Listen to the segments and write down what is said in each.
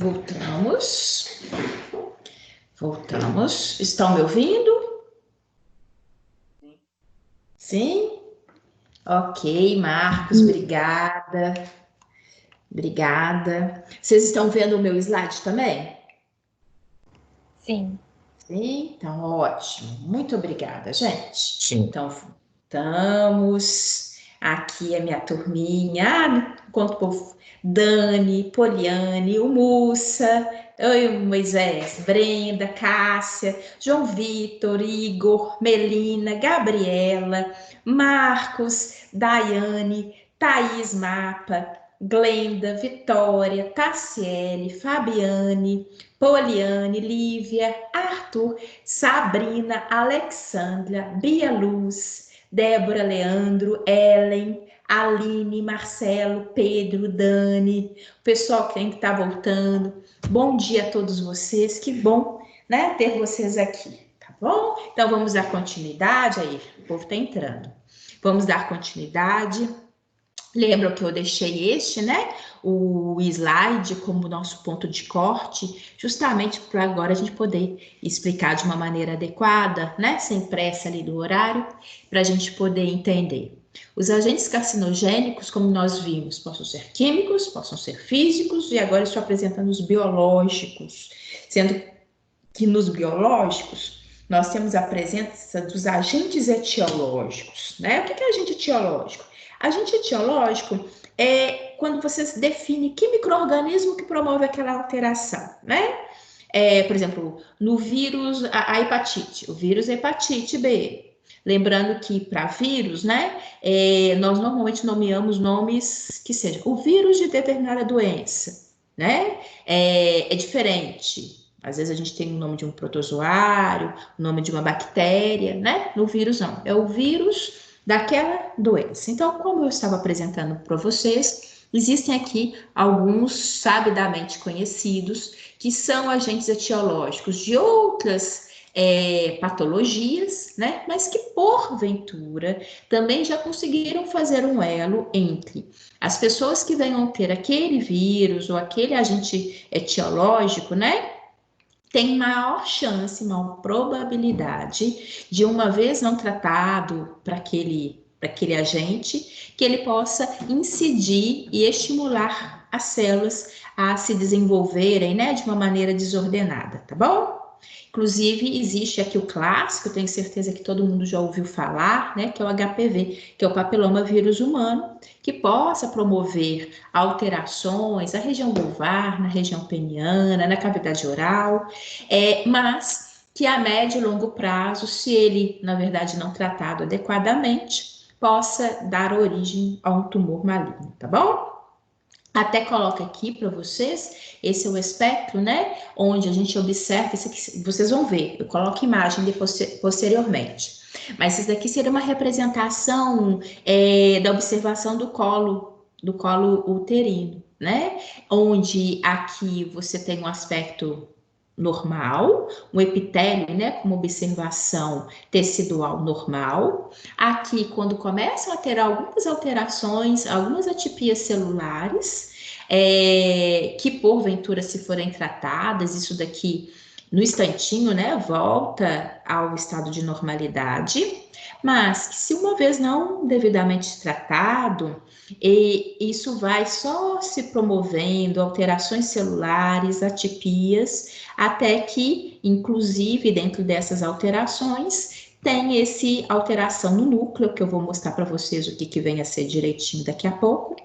Voltamos. Voltamos. Estão me ouvindo? Sim? Ok, Marcos, obrigada. Obrigada. Vocês estão vendo o meu slide também? Sim. Sim? Então, ótimo. Muito obrigada, gente. Sim. Então, voltamos. Aqui é minha turminha. Enquanto o povo. Dani, Poliane, o Mussa, oi, Moisés, Brenda, Cássia, João Vitor, Igor, Melina, Gabriela, Marcos, Daiane, Thaís Mapa, Glenda, Vitória, Tassiele, Fabiane, Poliane, Lívia, Arthur, Sabrina, Alexandra, Bia Luz, Débora, Leandro, Ellen, Aline, Marcelo, Pedro, Dani, o pessoal que está voltando. Bom dia a todos vocês, que bom, né, ter vocês aqui, tá bom? Então vamos dar continuidade aí, o povo está entrando. Vamos dar continuidade. Lembram que eu deixei este, né, o slide como nosso ponto de corte, justamente para agora a gente poder explicar de uma maneira adequada, né, sem pressa ali do horário, para a gente poder entender. Os agentes carcinogênicos, como nós vimos, possam ser químicos, possam ser físicos, e agora estou apresentando os biológicos, sendo que nos biológicos nós temos a presença dos agentes etiológicos, né? O que é agente etiológico? Agente etiológico é quando você define que micro-organismo que promove aquela alteração, né? Por exemplo, no vírus, a hepatite, o vírus é hepatite B. Lembrando que para vírus, né, nós normalmente nomeamos nomes que sejam o vírus de determinada doença, né? É diferente. Às vezes a gente tem o nome de um protozoário, o nome de uma bactéria, né? No vírus não, é o vírus daquela doença. Então, como eu estava apresentando para vocês, existem aqui alguns sabidamente conhecidos que são agentes etiológicos de outras patologias, né? Mas que porventura também já conseguiram fazer um elo entre as pessoas que venham ter aquele vírus ou aquele agente etiológico, né? Tem maior chance, maior probabilidade de, uma vez não tratado para aquele agente, que ele possa incidir e estimular as células a se desenvolverem, né, de uma maneira desordenada, tá bom? Inclusive, existe aqui o clássico, tenho certeza que todo mundo já ouviu falar, né, que é o HPV, que é o papiloma vírus humano, que possa promover alterações na região vulvar, na região peniana, na cavidade oral, mas que a médio e longo prazo, se ele, na verdade, não tratado adequadamente, possa dar origem a um tumor maligno, tá bom? Até coloco aqui para vocês, esse é o espectro, né? Onde a gente observa, esse aqui, vocês vão ver, eu coloco imagem depois, posteriormente. Mas isso daqui seria uma representação da observação do colo uterino, né? Onde aqui você tem um aspecto normal, um epitélio, né, como observação tecidual normal. Aqui, quando começam a ter algumas alterações, algumas atipias celulares, que porventura, se forem tratadas, isso daqui no instantinho, né, volta ao estado de normalidade, mas que se uma vez não devidamente tratado, isso vai só se promovendo, alterações celulares, atipias, até que, inclusive, dentro dessas alterações, tem esse alteração no núcleo, que eu vou mostrar para vocês o que vem a ser direitinho daqui a pouco,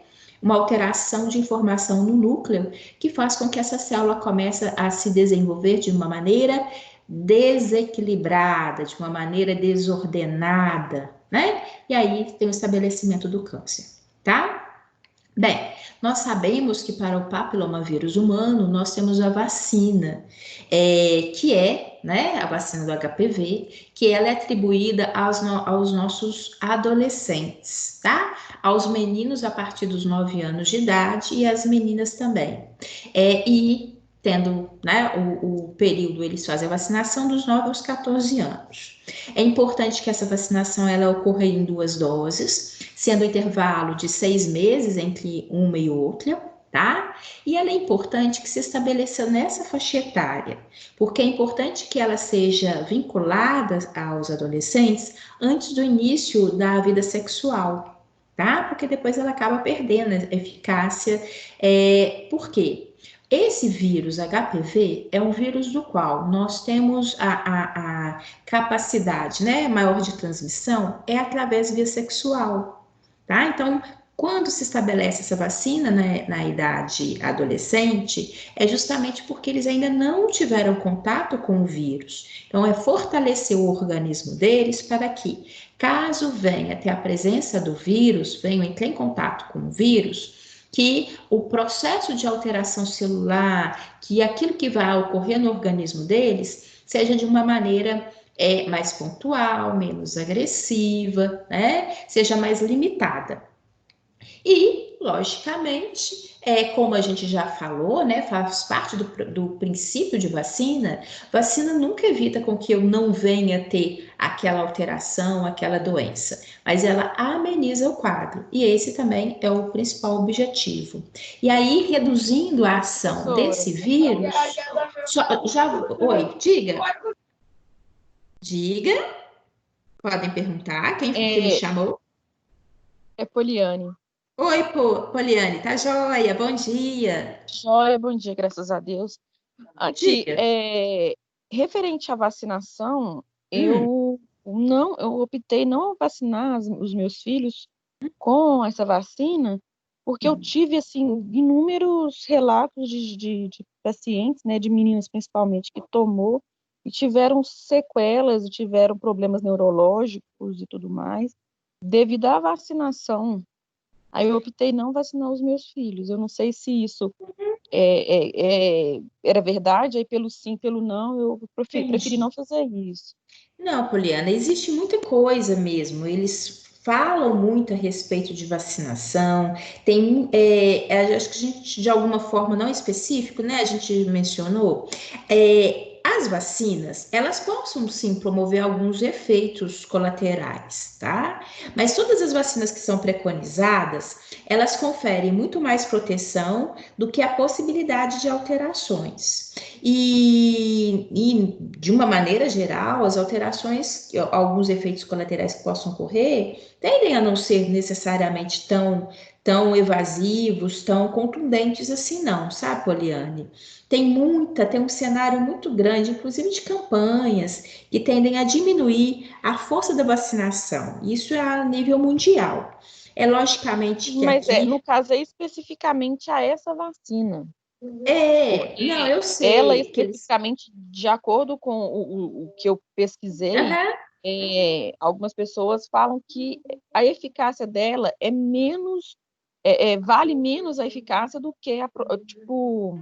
uma alteração de informação no núcleo, que faz com que essa célula comece a se desenvolver de uma maneira desequilibrada, de uma maneira desordenada, né? E aí tem o estabelecimento do câncer, tá? Bem, nós sabemos que para o papilomavírus humano, nós temos a vacina, que é, né, a vacina do HPV, que ela é atribuída aos nossos adolescentes, tá? Aos meninos a partir dos 9 anos de idade e as meninas também. E tendo, né, o período, eles fazem a vacinação dos 9 aos 14 anos. É importante que essa vacinação ela ocorra em 2 doses, sendo o intervalo de 6 meses entre uma e outra, tá? E ela é importante que se estabeleça nessa faixa etária, porque é importante que ela seja vinculada aos adolescentes antes do início da vida sexual, tá? Porque depois ela acaba perdendo a eficácia. Por quê? Esse vírus HPV é um vírus do qual nós temos a capacidade, né, maior de transmissão é através via sexual, tá? Então, quando se estabelece essa vacina, né, na idade adolescente, é justamente porque eles ainda não tiveram contato com o vírus. Então, é fortalecer o organismo deles para que, caso venha ter a presença do vírus, venham entrar em contato com o vírus, que o processo de alteração celular, que aquilo que vai ocorrer no organismo deles, seja de uma maneira mais pontual, menos agressiva, né? Seja mais limitada. E, logicamente, como a gente já falou, né, faz parte do princípio de vacina, vacina nunca evita com que eu não venha ter aquela alteração, aquela doença, mas ela ameniza o quadro, e esse também é o principal objetivo. E aí, reduzindo a ação Professora, desse vírus, oi, diga, diga, podem perguntar, quem que me é, chamou? é Poliane. Oi, Poliane, tá joia? Bom dia. Joia, bom dia, graças a Deus. Aqui, Diga. referente à vacinação, Hum, eu optei não vacinar os meus filhos com essa vacina, porque eu tive, assim, inúmeros relatos de pacientes, né, de meninas principalmente, que tomou e tiveram sequelas, e tiveram problemas neurológicos e tudo mais, devido à vacinação. Aí eu optei não vacinar os meus filhos. Eu não sei se isso era verdade, aí pelo sim, pelo não, eu preferi entendi. não fazer isso. Não, Poliana, existe muita coisa mesmo. Eles falam muito a respeito de vacinação. Acho que a gente, de alguma forma não específico, né? A gente mencionou. As vacinas, elas possam sim promover alguns efeitos colaterais, tá? Mas todas as vacinas que são preconizadas, elas conferem muito mais proteção do que a possibilidade de alterações. E, de uma maneira geral, as alterações, alguns efeitos colaterais que possam ocorrer, tendem a não ser necessariamente tão evasivos, tão contundentes assim, não, sabe, Poliane? Tem um cenário muito grande, inclusive de campanhas, que tendem a diminuir a força da vacinação. Isso é a nível mundial. É logicamente que Mas aqui no caso é especificamente a essa vacina, não, porque eu ela sei que eles. especificamente, de acordo com o que eu pesquisei, Aham. algumas pessoas falam que a eficácia dela é menos, vale menos a eficácia do que tipo,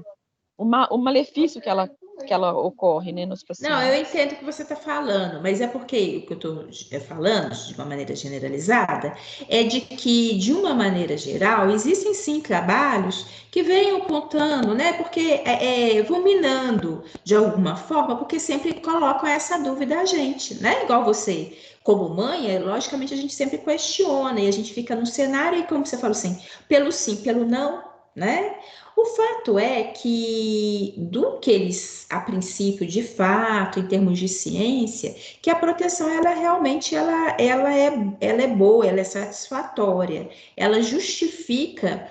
o malefício que ela ocorre, né, nos Não, eu pacientes. entendo o que você está falando, mas é porque o que eu estou falando, de uma maneira generalizada, é de que, de uma maneira geral, existem sim trabalhos que vêm apontando, né? Porque vão minando de alguma forma, porque sempre colocam essa dúvida a gente, né? Igual você, como mãe, logicamente a gente sempre questiona e a gente fica no cenário e, como você falou assim, pelo sim, pelo não, né? O fato é que, do que eles, a princípio, de fato, em termos de ciência, que a proteção, ela realmente, ela é boa, ela é satisfatória, ela justifica,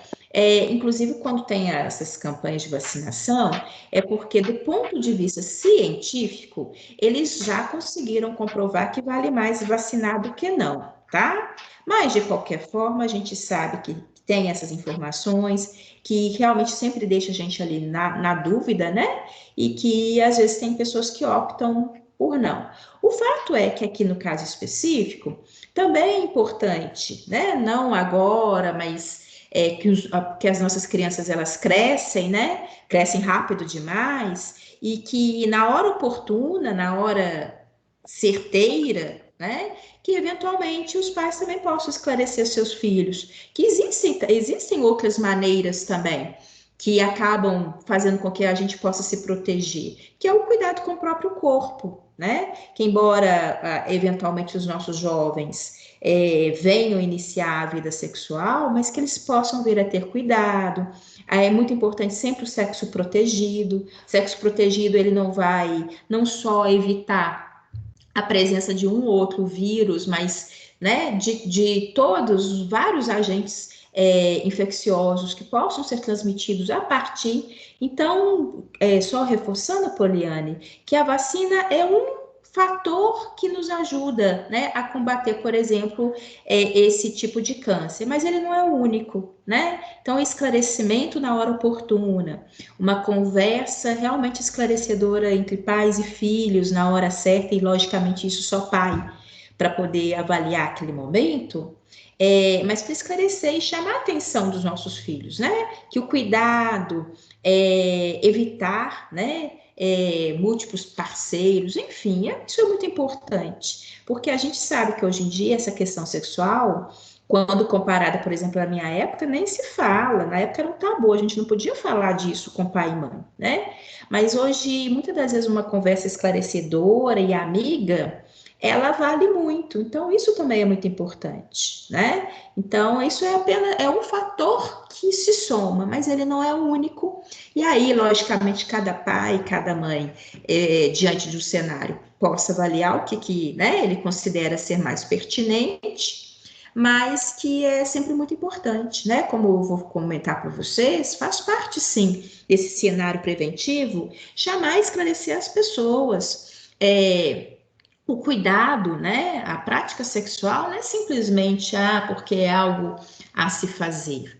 inclusive quando tem essas campanhas de vacinação, é porque, do ponto de vista científico, eles já conseguiram comprovar que vale mais vacinar do que não, tá? Mas, de qualquer forma, a gente sabe que tem essas informações, que realmente sempre deixa a gente ali na dúvida, né? E que às vezes tem pessoas que optam por não. O fato é que aqui no caso específico, também é importante, né? Não agora, mas que as nossas crianças elas crescem, né? Crescem rápido demais e que na hora oportuna, na hora certeira, né? Que eventualmente os pais também possam esclarecer seus filhos que existem outras maneiras também que acabam fazendo com que a gente possa se proteger, que é o cuidado com o próprio corpo, né? Que embora eventualmente os nossos jovens venham iniciar a vida sexual, mas que eles possam vir a ter cuidado. É muito importante sempre o sexo protegido. Sexo protegido, ele não vai não só evitar a presença de um ou outro vírus, mas, né, de todos, vários agentes infecciosos que possam ser transmitidos a partir. Então, só reforçando, Poliane, que a vacina é um fator que nos ajuda, né, a combater, por exemplo, esse tipo de câncer, mas ele não é o único, né? Então, esclarecimento na hora oportuna, uma conversa realmente esclarecedora entre pais e filhos na hora certa, e logicamente isso só pai, para poder avaliar aquele momento, mas para esclarecer e chamar a atenção dos nossos filhos, né? Que o cuidado, evitar, né? Múltiplos parceiros, enfim, isso é muito importante, porque a gente sabe que hoje em dia essa questão sexual, quando comparada, por exemplo, à minha época, nem se fala. Na época era um tabu, a gente não podia falar disso com pai e mãe, né? Mas hoje, muitas das vezes, uma conversa esclarecedora e amiga, ela vale muito. Então, isso também é muito importante, né? Então, isso é apenas um fator que se soma, mas ele não é o único. E aí, logicamente, cada pai, cada mãe, diante do cenário, possa avaliar o que né, ele considera ser mais pertinente, mas que é sempre muito importante, né? Como eu vou comentar para vocês, faz parte, sim, desse cenário preventivo, chamar e esclarecer as pessoas. O cuidado, né? A prática sexual não é simplesmente porque é algo a se fazer.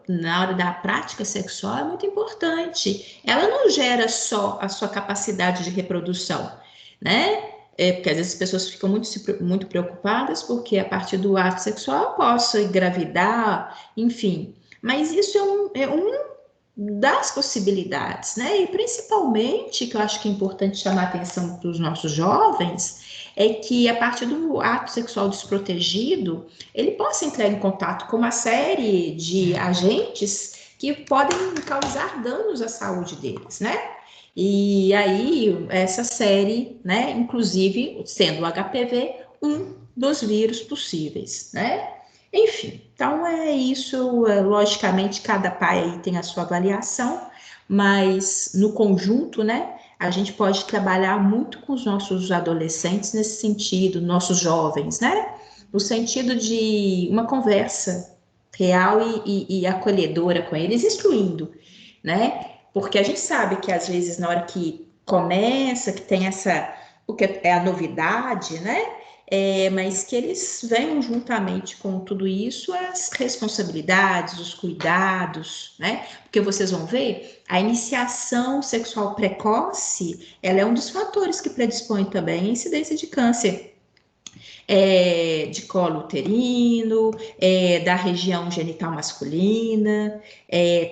Na hora da prática sexual é muito importante. Ela não gera só a sua capacidade de reprodução, né? Porque às vezes as pessoas ficam muito preocupadas porque a partir do ato sexual eu posso engravidar, enfim. Mas isso é um das possibilidades, né? E principalmente, que eu acho que é importante chamar a atenção para os nossos jovens, é que a partir do ato sexual desprotegido, ele possa entrar em contato com uma série de agentes que podem causar danos à saúde deles, né? E aí, essa série, né, inclusive, sendo o HPV, um dos vírus possíveis, né? Enfim, então é isso. Logicamente, cada pai aí tem a sua avaliação, mas no conjunto, né, a gente pode trabalhar muito com os nossos adolescentes nesse sentido, nossos jovens, né? No sentido de uma conversa real e acolhedora com eles, instruindo, né? Porque a gente sabe que às vezes na hora que começa, que tem porque é a novidade, né? Mas que eles venham juntamente com tudo isso as responsabilidades, os cuidados, né? Porque vocês vão ver, a iniciação sexual precoce, ela é um dos fatores que predispõe também à incidência de câncer de colo uterino, da região genital masculina,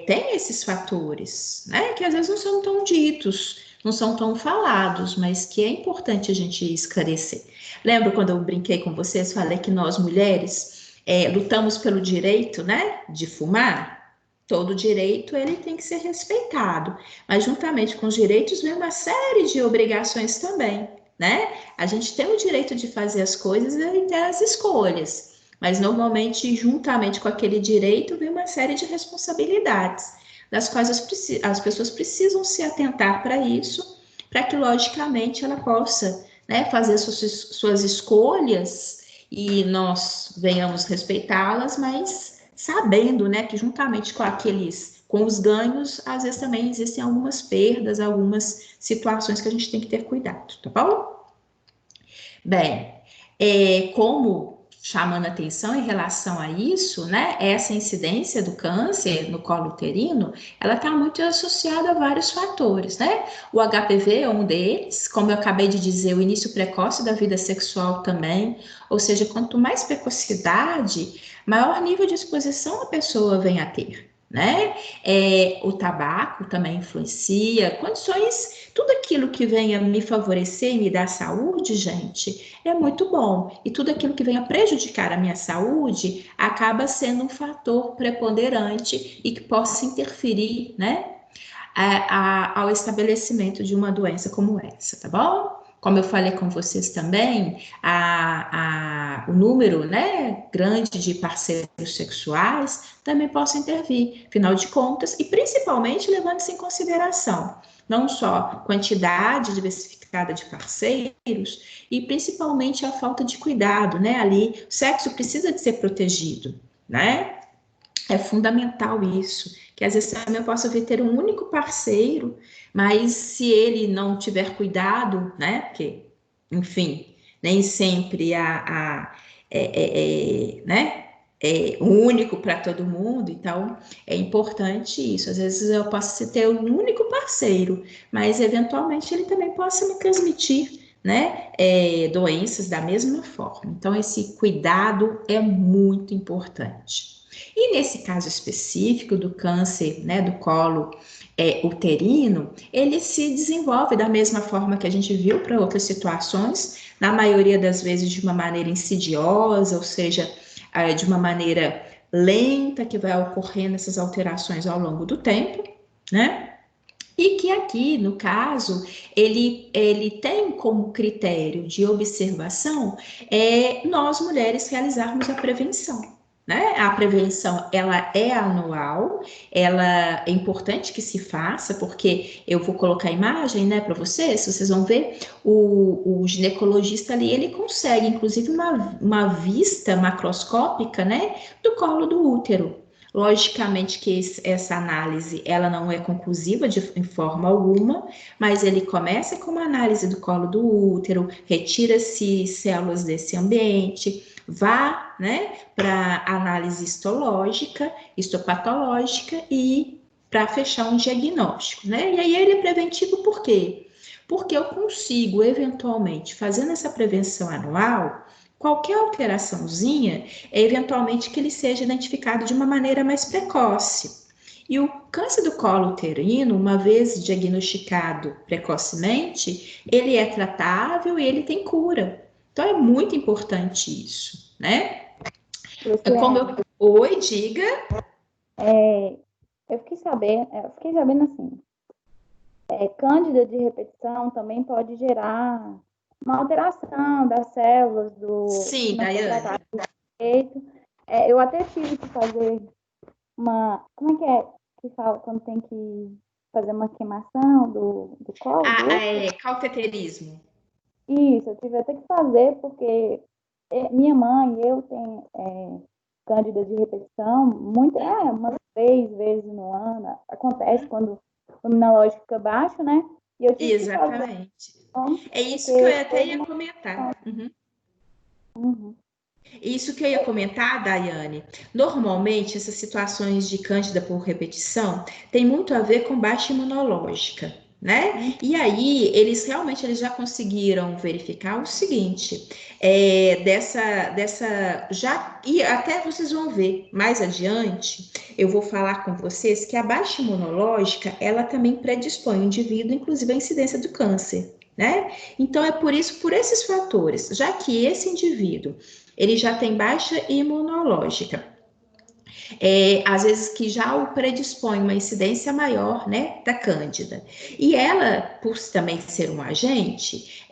tem esses fatores, né, que às vezes não são tão ditos, não são tão falados, mas que é importante a gente esclarecer. Lembra quando eu brinquei com vocês, falei que nós mulheres lutamos pelo direito, né, de fumar? Todo direito ele tem que ser respeitado, mas juntamente com os direitos vem uma série de obrigações também, né? A gente tem o direito de fazer as coisas e ter as escolhas, mas normalmente, juntamente com aquele direito, vem uma série de responsabilidades, das quais as pessoas precisam se atentar para isso, para que, logicamente, ela possa, né, fazer suas escolhas e nós venhamos respeitá-las, mas sabendo, né, que juntamente com os ganhos, às vezes também existem algumas perdas, algumas situações que a gente tem que ter cuidado, tá bom? Bem, como chamando atenção em relação a isso, né? Essa incidência do câncer no colo uterino, ela está muito associada a vários fatores, né? O HPV é um deles, como eu acabei de dizer, o início precoce da vida sexual também, ou seja, quanto mais precocidade, maior nível de exposição a pessoa vem a ter, né? O tabaco também influencia, condições, tudo aquilo que venha me favorecer e me dar saúde, gente, é muito bom. E tudo aquilo que venha prejudicar a minha saúde acaba sendo um fator preponderante e que possa interferir, né? ao estabelecimento de uma doença como essa, tá bom? Como eu falei com vocês também, o número, né, grande de parceiros sexuais também possa intervir, afinal de contas, e principalmente levando-se em consideração não só quantidade diversificada de parceiros, e principalmente a falta de cuidado, né? Ali, o sexo precisa de ser protegido, né? É fundamental isso, que às vezes também eu posso vir ter um único parceiro, mas se ele não tiver cuidado, né? Porque, enfim, nem sempre né? É único para todo mundo, então é importante isso. Às vezes eu posso ter um único parceiro, mas eventualmente ele também possa me transmitir, né? Doenças da mesma forma. Então, esse cuidado é muito importante. E nesse caso específico do câncer, né, do colo uterino, ele se desenvolve da mesma forma que a gente viu para outras situações, na maioria das vezes de uma maneira insidiosa, ou seja, de uma maneira lenta, que vai ocorrendo essas alterações ao longo do tempo, né? E que aqui, no caso, ele tem como critério de observação nós mulheres realizarmos a prevenção. Né? A prevenção, ela é anual, ela é importante que se faça, porque eu vou colocar a imagem, né, para vocês vão ver, o ginecologista ali, ele consegue, inclusive, uma vista macroscópica, né, do colo do útero. Logicamente que essa análise ela não é conclusiva em forma alguma, mas ele começa com uma análise do colo do útero, retira-se células desse ambiente, vá, né, para análise histológica, histopatológica e para fechar um diagnóstico, né? E aí ele é preventivo por quê? Porque eu consigo, eventualmente, fazendo essa prevenção anual, qualquer alteraçãozinha, eventualmente que ele seja identificado de uma maneira mais precoce. E o câncer do colo uterino, uma vez diagnosticado precocemente, ele é tratável e ele tem cura. Então é muito importante isso, né? É como eu... Oi, diga. Eu fiquei sabendo assim, cândida de repetição também pode gerar uma alteração das células do... Sim, Daiane. Eu até tive que fazer como é que é que fala quando tem que fazer uma queimação do colo? Cauteterismo. Isso, eu tive até que fazer porque minha mãe e eu tem cândida de repetição, umas 3 vezes no ano. Acontece quando o imunológico fica baixo, né? E eu tive Exatamente. que fazer, É isso que eu até ia comentar. Isso que eu ia comentar, Daiane. Normalmente, essas situações de cândida por repetição tem muito a ver com baixa imunológica, né? E aí, eles já conseguiram verificar o seguinte, e até vocês vão ver mais adiante, eu vou falar com vocês que a baixa imunológica, ela também predispõe o indivíduo, inclusive, à incidência do câncer, né? Então, é por esses fatores, já que esse indivíduo ele já tem baixa imunológica. Às vezes que já o predispõe uma incidência maior, né, da cândida. E ela, por também ser um agente,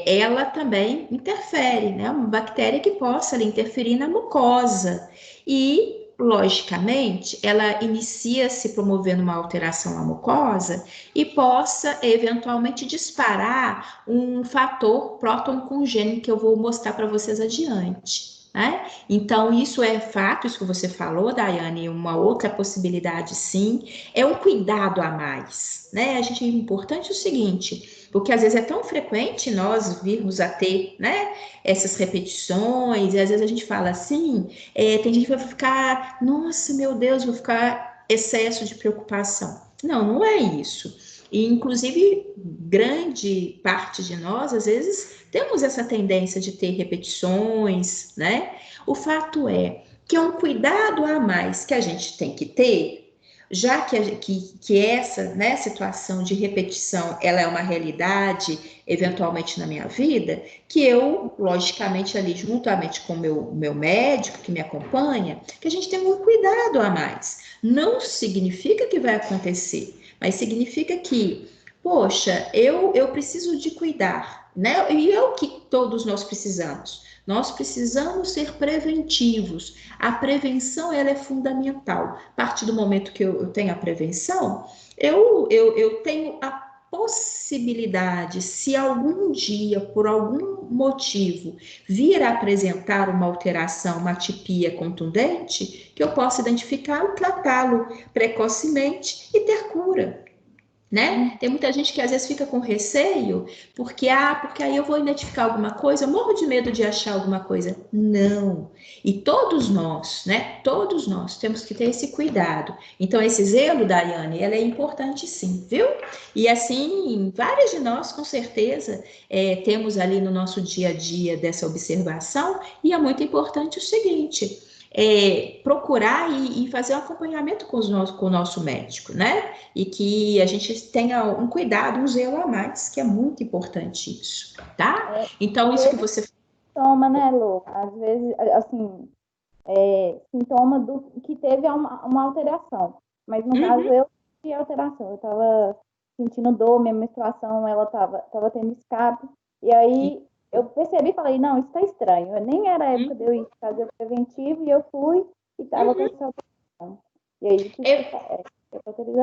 ela também interfere, né, uma bactéria que possa interferir na mucosa. E, logicamente, ela inicia se promovendo uma alteração na mucosa e possa, eventualmente, disparar um fator próton congênito que eu vou mostrar para vocês adiante. Né? Então, isso é fato, isso que você falou, Daiane, uma outra possibilidade, sim, é um cuidado a mais, né? É importante o seguinte, porque às vezes é tão frequente nós virmos a ter, né, essas repetições, e às vezes a gente fala assim, tem gente que vai ficar, nossa, meu Deus, vou ficar excesso de preocupação. Não, não é isso. E, inclusive, grande parte de nós, às vezes, temos essa tendência de ter repetições, né? O fato é que é um cuidado a mais que a gente tem que ter, já que essa, né, situação de repetição, ela é uma realidade, eventualmente, na minha vida, que eu, logicamente, ali, juntamente com o meu médico que me acompanha, que a gente tem um cuidado a mais. Não significa que vai acontecer, mas significa que, poxa, eu preciso de cuidar, né? E é o que todos nós precisamos. Nós precisamos ser preventivos. A prevenção, ela é fundamental. A partir do momento que eu tenho a prevenção, eu tenho a possibilidade, se algum dia, por algum motivo, vir a apresentar uma alteração, uma atipia contundente, que eu possa identificá-lo, tratá-lo precocemente e ter cura. Né? Tem muita gente que às vezes fica com receio, porque aí eu vou identificar alguma coisa, eu morro de medo de achar alguma coisa. Não. E todos nós, né? Todos nós temos que ter esse cuidado. Então, esse zelo, Daiane, ela é importante sim, viu? E assim, várias de nós, com certeza, temos ali no nosso dia a dia dessa observação, e é muito importante o seguinte. Procurar e fazer um acompanhamento com o nosso médico, né? E que a gente tenha um cuidado, um zelo a mais, que é muito importante isso, tá? Então, isso que você... Sintoma, né, Lu? Às vezes, assim, sintoma do que teve uma alteração. Mas, no caso, eu tive alteração. Eu estava sentindo dor, minha menstruação, ela estava tendo escape. E aí, eu percebi e falei, não, isso está estranho. Nem era a época de eu ir fazer o preventivo, e eu fui e estava com essa alteração. E aí,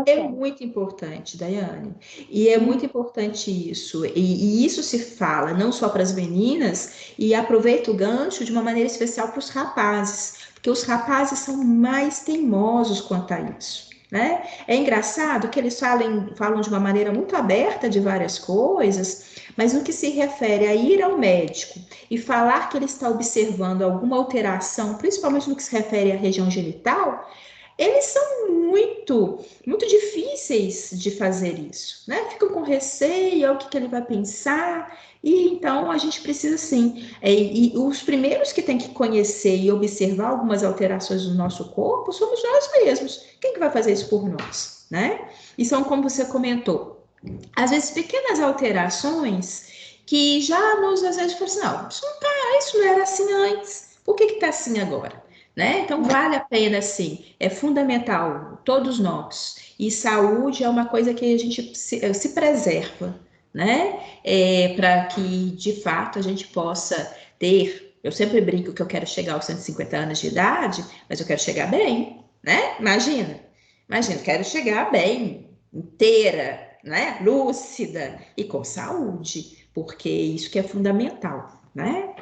é muito importante, Daiane, e é muito importante isso, e isso se fala não só para as meninas, e aproveita o gancho de uma maneira especial para os rapazes, porque os rapazes são mais teimosos quanto a isso, né? É engraçado que eles falam de uma maneira muito aberta de várias coisas, mas no que se refere a ir ao médico e falar que ele está observando alguma alteração, principalmente no que se refere à região genital, eles são muito difíceis de fazer isso, né? Ficam com receio, o que ele vai pensar, e então a gente precisa sim. E os primeiros que tem que conhecer e observar algumas alterações do nosso corpo somos nós mesmos. Quem que vai fazer isso por nós, né? E são, como você comentou, às vezes pequenas alterações que já nos, às vezes, falam assim, não, isso não era assim antes, por que está assim agora? Né? Então, vale a pena, sim, é fundamental, todos nós. E saúde é uma coisa que a gente se preserva, né? Para que, de fato, a gente possa ter. Eu sempre brinco que eu quero chegar aos 150 anos de idade, mas eu quero chegar bem, né? Imagina, quero chegar bem, inteira, né? Lúcida e com saúde, porque isso que é fundamental, né?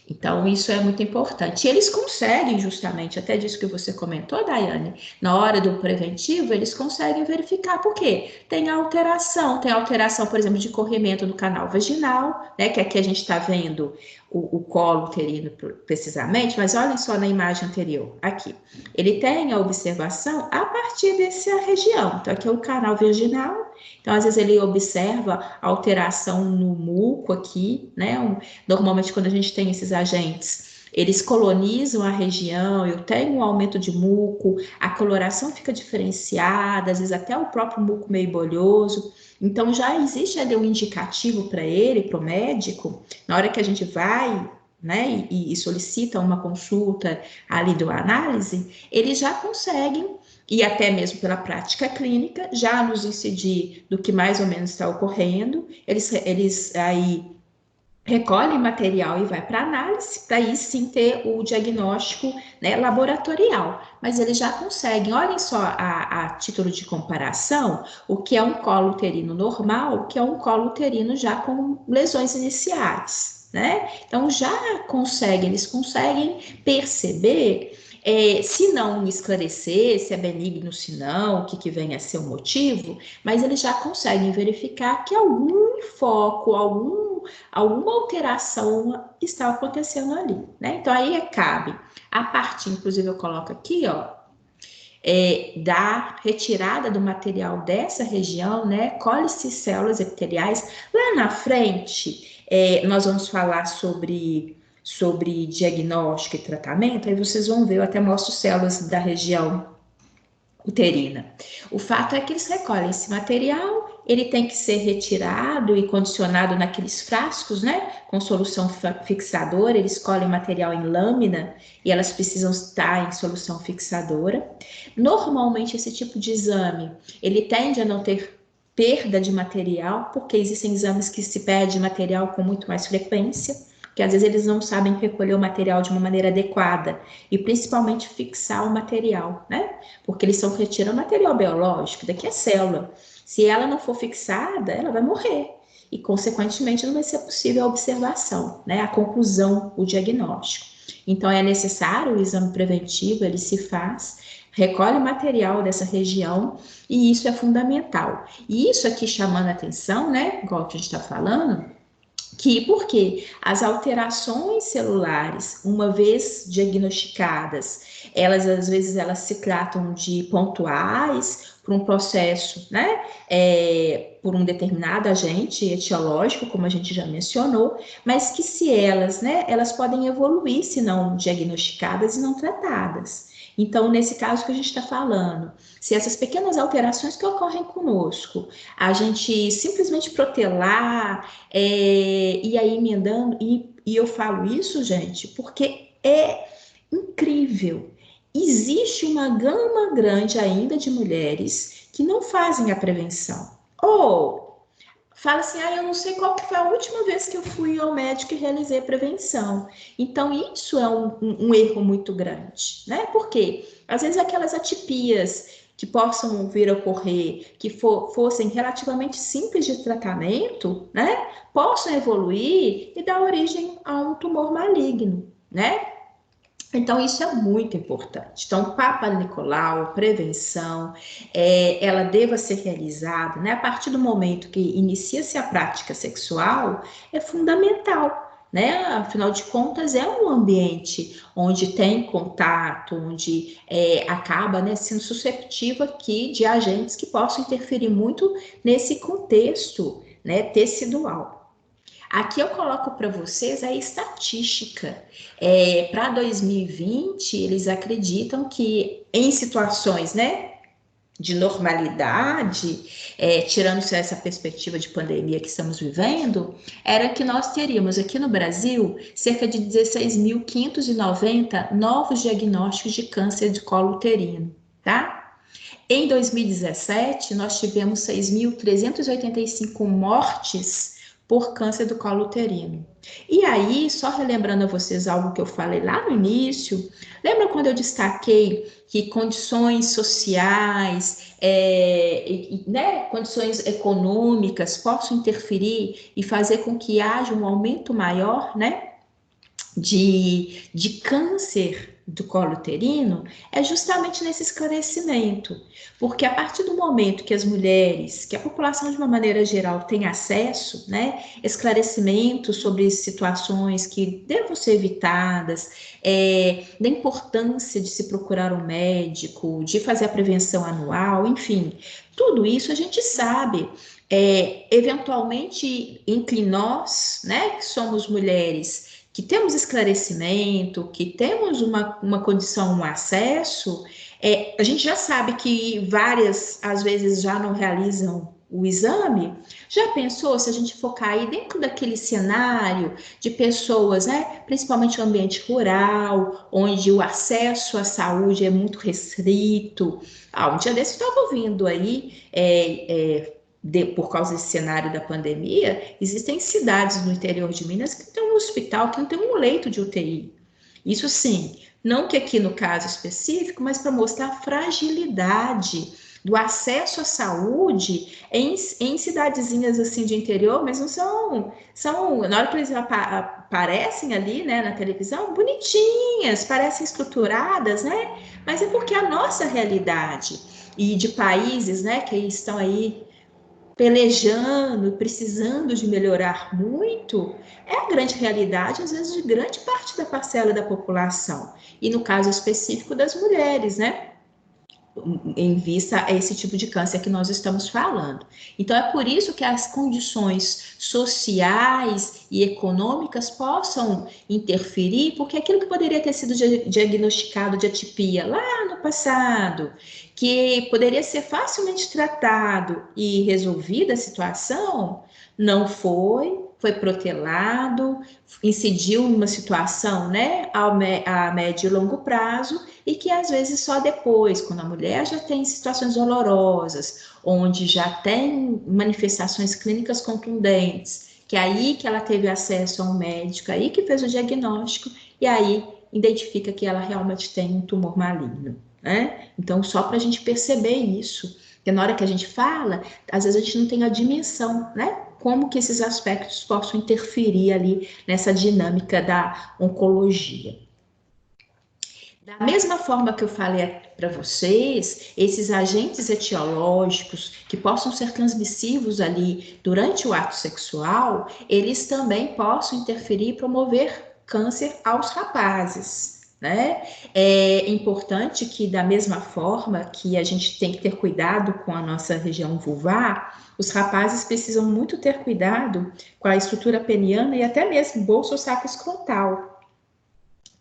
Então, isso é muito importante. E eles conseguem, justamente, até disso que você comentou, Daiane, na hora do preventivo, eles conseguem verificar. Por quê? Tem alteração, por exemplo, de corrimento do canal vaginal, né? Que aqui a gente está vendo o colo uterino precisamente, mas olhem só na imagem anterior, aqui. Ele tem a observação a partir dessa região. Então, aqui é o canal vaginal. Então, às vezes, ele observa alteração no muco aqui, né? Normalmente, quando a gente tem esses agentes, eles colonizam a região, eu tenho um aumento de muco, a coloração fica diferenciada, às vezes até o próprio muco meio bolhoso. Então, já existe ali um indicativo para ele, para o médico, na hora que a gente vai, né, e solicita uma consulta ali do análise, eles já conseguem, e até mesmo pela prática clínica, já nos incidir do que mais ou menos está ocorrendo, eles aí recolhem material e vai para análise, para aí sim ter o diagnóstico, né, laboratorial. Mas eles já conseguem, olhem só a título de comparação, o que é um colo uterino normal, o que é um colo uterino já com lesões iniciais, né? Então eles conseguem perceber. Se não esclarecer se é benigno, se não, o que vem a ser o motivo, mas eles já conseguem verificar que algum foco, alguma alteração está acontecendo ali, né? Então aí cabe a parte, inclusive eu coloco aqui, ó, da retirada do material dessa região, né? Colhe-se células epiteliais. Lá na frente, nós vamos falar sobre diagnóstico e tratamento, aí vocês vão ver, eu até mostro células da região uterina. O fato é que eles recolhem esse material, ele tem que ser retirado e condicionado naqueles frascos, né, com solução fixadora, eles colhem material em lâmina e elas precisam estar em solução fixadora. Normalmente, esse tipo de exame, ele tende a não ter perda de material, porque existem exames que se perde material com muito mais frequência, que às vezes eles não sabem recolher o material de uma maneira adequada e principalmente fixar o material, né? Porque eles estão retirando material biológico, daqui é célula. Se ela não for fixada, ela vai morrer e, consequentemente, não vai ser possível a observação, né? A conclusão, o diagnóstico. Então, é necessário o exame preventivo, ele se faz, recolhe o material dessa região e isso é fundamental. E isso aqui chamando a atenção, né? Igual que a gente está falando, que porque as alterações celulares, uma vez diagnosticadas, elas às vezes elas se tratam de pontuais por um processo, né, por um determinado agente etiológico, como a gente já mencionou, mas que se elas, né, elas podem evoluir se não diagnosticadas e não tratadas. Então, nesse caso que a gente está falando, se essas pequenas alterações que ocorrem conosco, a gente simplesmente protelar, e aí emendando, e eu falo isso, gente, porque é incrível. Existe uma gama grande ainda de mulheres que não fazem a prevenção. Ou fala assim, eu não sei qual que foi a última vez que eu fui ao médico e realizei a prevenção. Então, isso é um erro muito grande, né? Porque, às vezes, aquelas atipias que possam vir a ocorrer, que fossem relativamente simples de tratamento, né? Possam evoluir e dar origem a um tumor maligno, né? Então, isso é muito importante. Então, Papa Nicolau, prevenção, ela deva ser realizada, né? A partir do momento que inicia-se a prática sexual, é fundamental, né? Afinal de contas, é um ambiente onde tem contato, onde acaba, né, sendo susceptível aqui de agentes que possam interferir muito nesse contexto, né, tecidual. Aqui eu coloco para vocês a estatística. Para 2020, eles acreditam que em situações, né, de normalidade, tirando-se essa perspectiva de pandemia que estamos vivendo, era que nós teríamos aqui no Brasil cerca de 16.590 novos diagnósticos de câncer de colo uterino, tá? Em 2017, nós tivemos 6.385 mortes por câncer do colo uterino. E aí, só relembrando a vocês algo que eu falei lá no início, lembra quando eu destaquei que condições sociais, né, condições econômicas possam interferir e fazer com que haja um aumento maior, né, de câncer do colo uterino, é justamente nesse esclarecimento, porque a partir do momento que as mulheres, que a população de uma maneira geral tem acesso, né, esclarecimento sobre situações que devam ser evitadas, da importância de se procurar um médico, de fazer a prevenção anual, enfim, tudo isso a gente sabe. Eventualmente, entre nós, né, que somos mulheres, que temos esclarecimento, que temos uma condição, um acesso, a gente já sabe que várias, às vezes, já não realizam o exame. Já pensou se a gente focar aí dentro daquele cenário de pessoas, né, principalmente no ambiente rural, onde o acesso à saúde é muito restrito? Um dia desse eu estava ouvindo aí, por causa desse cenário da pandemia, existem cidades no interior de Minas que tem um hospital que não tem um leito de UTI. Isso sim, não que aqui no caso específico, mas para mostrar a fragilidade do acesso à saúde em cidadezinhas assim de interior, mas não são na hora que eles aparecem ali, né, na televisão, bonitinhas, parecem estruturadas, né? Mas é porque a nossa realidade e de países, né, que estão aí pelejando, precisando de melhorar muito, é a grande realidade, às vezes, de grande parte da parcela da população. E no caso específico das mulheres, né? em vista a esse tipo de câncer que nós estamos falando. Então, é por isso que as condições sociais e econômicas possam interferir, porque aquilo que poderia ter sido diagnosticado de atipia lá no passado, que poderia ser facilmente tratado e resolvida a situação, não foi protelado, incidiu em uma situação, né, a médio e longo prazo, e que às vezes só depois, quando a mulher já tem situações dolorosas, onde já tem manifestações clínicas contundentes, que é aí que ela teve acesso a um médico, aí que fez o diagnóstico, e aí identifica que ela realmente tem um tumor maligno, né? Então, só para a gente perceber isso, porque na hora que a gente fala, às vezes a gente não tem a dimensão, né? Como que esses aspectos possam interferir ali nessa dinâmica da oncologia. Da mesma forma que eu falei para vocês, esses agentes etiológicos que possam ser transmissivos ali durante o ato sexual, eles também possam interferir e promover câncer aos rapazes, né? É importante que, da mesma forma que a gente tem que ter cuidado com a nossa região vulvar, os rapazes precisam muito ter cuidado com a estrutura peniana e até mesmo bolso ou saco escrotal,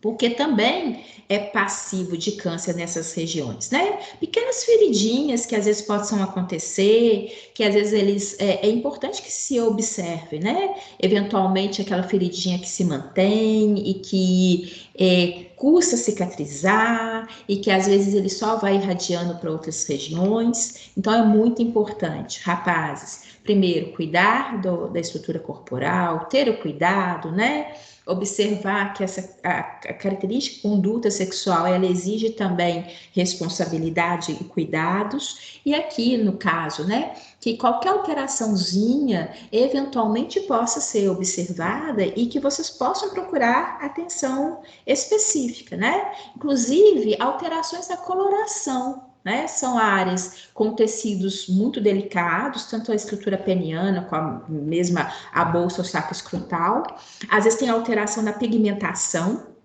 porque também é passivo de câncer nessas regiões, né? Pequenas feridinhas que às vezes possam acontecer, que às vezes é importante que se observe, né? Eventualmente aquela feridinha que se mantém e que custa cicatrizar e que às vezes ele só vai irradiando para outras regiões. Então é muito importante, rapazes, primeiro, cuidar da estrutura corporal, ter o cuidado, né? Observar que a característica conduta sexual, ela exige também responsabilidade e cuidados, e aqui no caso, né, que qualquer alteraçãozinha eventualmente possa ser observada e que vocês possam procurar atenção específica, né? Inclusive, alterações da coloração, né? São áreas com tecidos muito delicados, tanto a estrutura peniana como a mesma a bolsa ou saco escrotal. Às vezes tem alteração na pigmentação,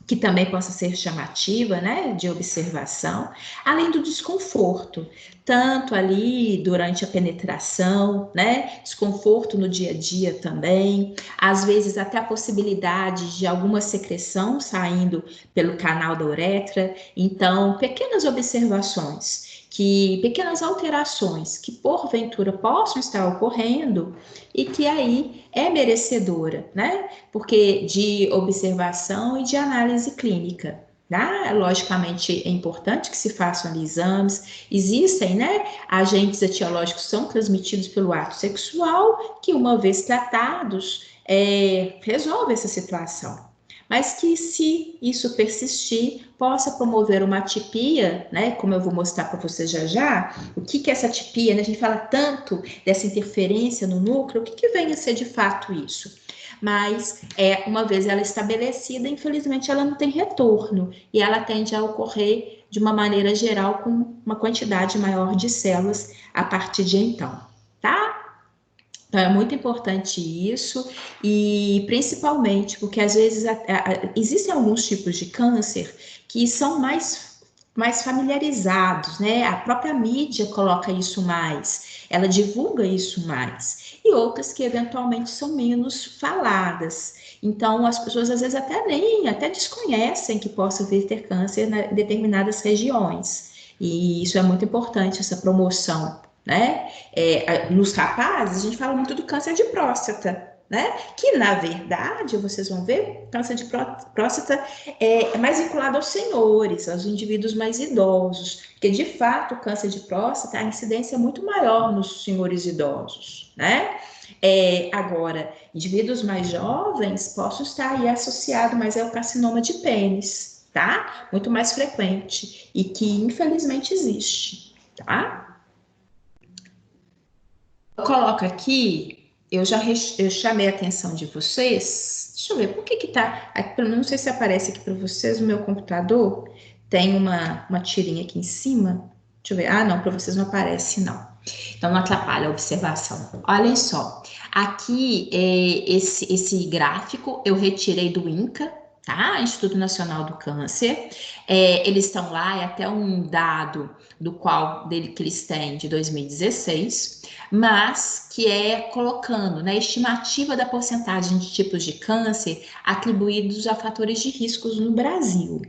que também possa ser chamativa, né, de observação, além do desconforto, tanto ali durante a penetração, né, desconforto no dia a dia também, às vezes até a possibilidade de alguma secreção saindo pelo canal da uretra. Então, pequenas observações, pequenas alterações que porventura possam estar ocorrendo e que aí é merecedora, né? Porque de observação e de análise clínica. Tá? Logicamente, é importante que se façam ali exames. Existem, né? Agentes etiológicos que são transmitidos pelo ato sexual, que uma vez tratados, resolve essa situação. Mas que se isso persistir, possa promover uma atipia, né? Como eu vou mostrar para vocês já já, o que é essa atipia, né? A gente fala tanto dessa interferência no núcleo, o que vem a ser de fato isso? Mas uma vez ela estabelecida, infelizmente ela não tem retorno e ela tende a ocorrer de uma maneira geral com uma quantidade maior de células a partir de então, tá? Então, é muito importante isso, e principalmente porque às vezes existem alguns tipos de câncer que são mais familiarizados, né? A própria mídia coloca isso mais, ela divulga isso mais, e outras que eventualmente são menos faladas. Então, as pessoas às vezes até desconhecem que possa vir ter câncer em determinadas regiões, e isso é muito importante, essa promoção, né? Nos rapazes, a gente fala muito do câncer de próstata, né? Que, na verdade, vocês vão ver, câncer de próstata é mais vinculado aos senhores, aos indivíduos mais idosos, porque, de fato, o câncer de próstata, a incidência é muito maior nos senhores idosos, né? Agora, indivíduos mais jovens possam estar aí associado mais ao carcinoma de pênis, tá? Muito mais frequente e que, infelizmente, existe, tá? Eu coloco aqui, eu chamei a atenção de vocês. Deixa eu ver, por que tá. Não sei se aparece aqui para vocês no meu computador. Tem uma tirinha aqui em cima. Deixa eu ver. Ah, não, para vocês não aparece, não. Então não atrapalha a observação. Olhem só. Aqui, esse gráfico eu retirei do INCA, tá? Instituto Nacional do Câncer. Eles estão lá, é até um dado que eles têm de 2016, mas que é colocando, né, estimativa da porcentagem de tipos de câncer atribuídos a fatores de riscos no Brasil,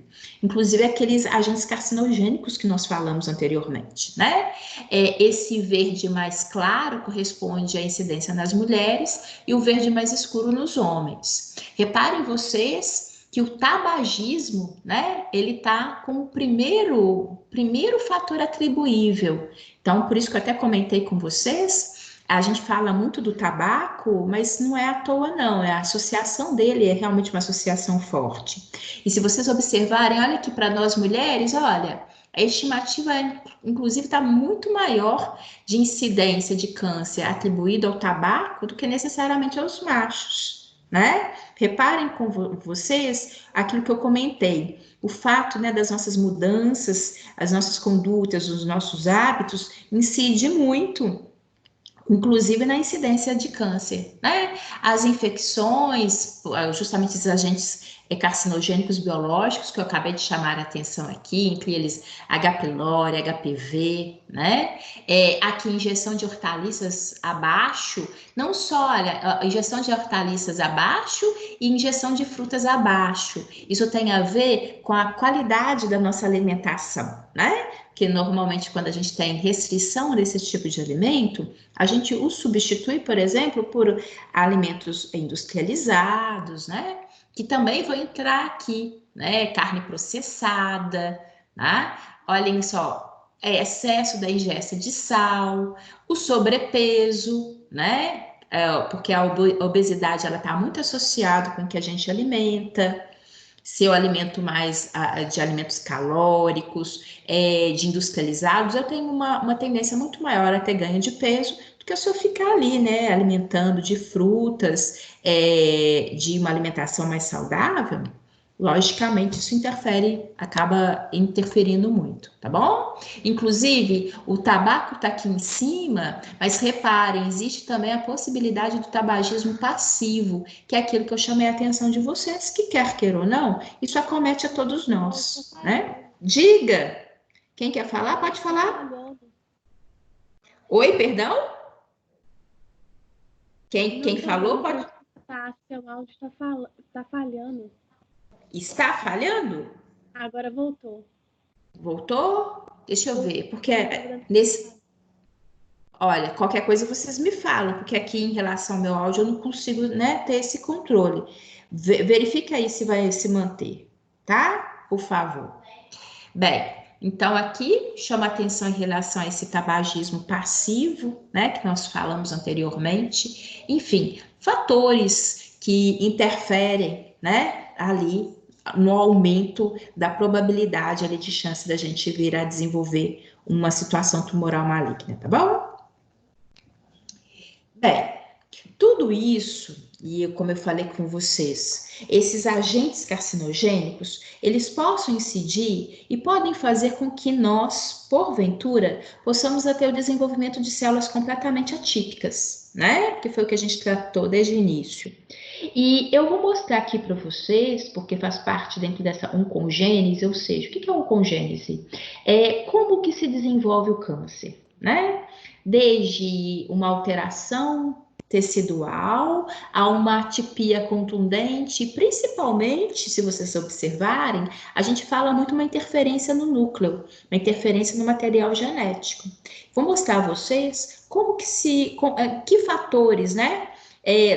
inclusive aqueles agentes carcinogênicos que nós falamos anteriormente, né? Esse verde mais claro corresponde à incidência nas mulheres e o verde mais escuro nos homens. Reparem vocês que o tabagismo, né, ele está com o primeiro fator atribuível. Então, por isso que eu até comentei com vocês, a gente fala muito do tabaco, mas não é à toa não, a associação dele é realmente uma associação forte. E se vocês observarem, olha aqui para nós mulheres, olha, a estimativa, inclusive, está muito maior de incidência de câncer atribuído ao tabaco do que necessariamente aos machos, né? Reparem com vocês aquilo que eu comentei, o fato, né, das nossas mudanças, as nossas condutas, os nossos hábitos, incide muito, inclusive na incidência de câncer, né? As infecções, justamente esses agentes carcinogênicos biológicos que eu acabei de chamar a atenção aqui, entre eles H. pylori, HPV, né? Aqui injeção de hortaliças abaixo, não só, olha, injeção de hortaliças abaixo e injeção de frutas abaixo. Isso tem a ver com a qualidade da nossa alimentação, né? Que normalmente quando a gente tem restrição desse tipo de alimento, a gente o substitui, por exemplo, por alimentos industrializados, né? Que também vão entrar aqui, né? Carne processada, né? Olhem só, excesso da ingesta de sal, o sobrepeso, né? Porque a obesidade ela está muito associada com o que a gente alimenta. Se eu alimento mais de alimentos calóricos, de industrializados, eu tenho uma tendência muito maior a ter ganho de peso do que se eu ficar ali, né, alimentando de frutas, de uma alimentação mais saudável. Logicamente, isso acaba interferindo muito, tá bom? Inclusive, o tabaco está aqui em cima, mas reparem, existe também a possibilidade do tabagismo passivo, que é aquilo que eu chamei a atenção de vocês, que quer queira ou não, isso acomete a todos nós, né? Diga! Quem quer falar, pode falar. Oi, perdão? Quem falou, pode... Seu áudio está falhando. Está falhando? Agora voltou. Voltou? Deixa eu ver, porque nesse... Olha, qualquer coisa vocês me falam, porque aqui em relação ao meu áudio eu não consigo, né, ter esse controle. Verifica aí se vai se manter, tá? Por favor. Bem, então aqui chama atenção em relação a esse tabagismo passivo, né, que nós falamos anteriormente. Enfim, fatores que interferem, né, ali no aumento da probabilidade ali de chance da gente vir a desenvolver uma situação tumoral maligna, tá bom? Bem, tudo isso, e como eu falei com vocês, esses agentes carcinogênicos, eles possam incidir e podem fazer com que nós, porventura, possamos ter o desenvolvimento de células completamente atípicas, né? Que foi o que a gente tratou desde o início. E eu vou mostrar aqui para vocês, porque faz parte dentro dessa oncogênese, ou seja, o que é oncogênese? Como que se desenvolve o câncer, né? Desde uma alteração tecidual a uma atipia contundente, principalmente, se vocês observarem, a gente fala muito uma interferência no núcleo, uma interferência no material genético. Vou mostrar a vocês que fatores, né?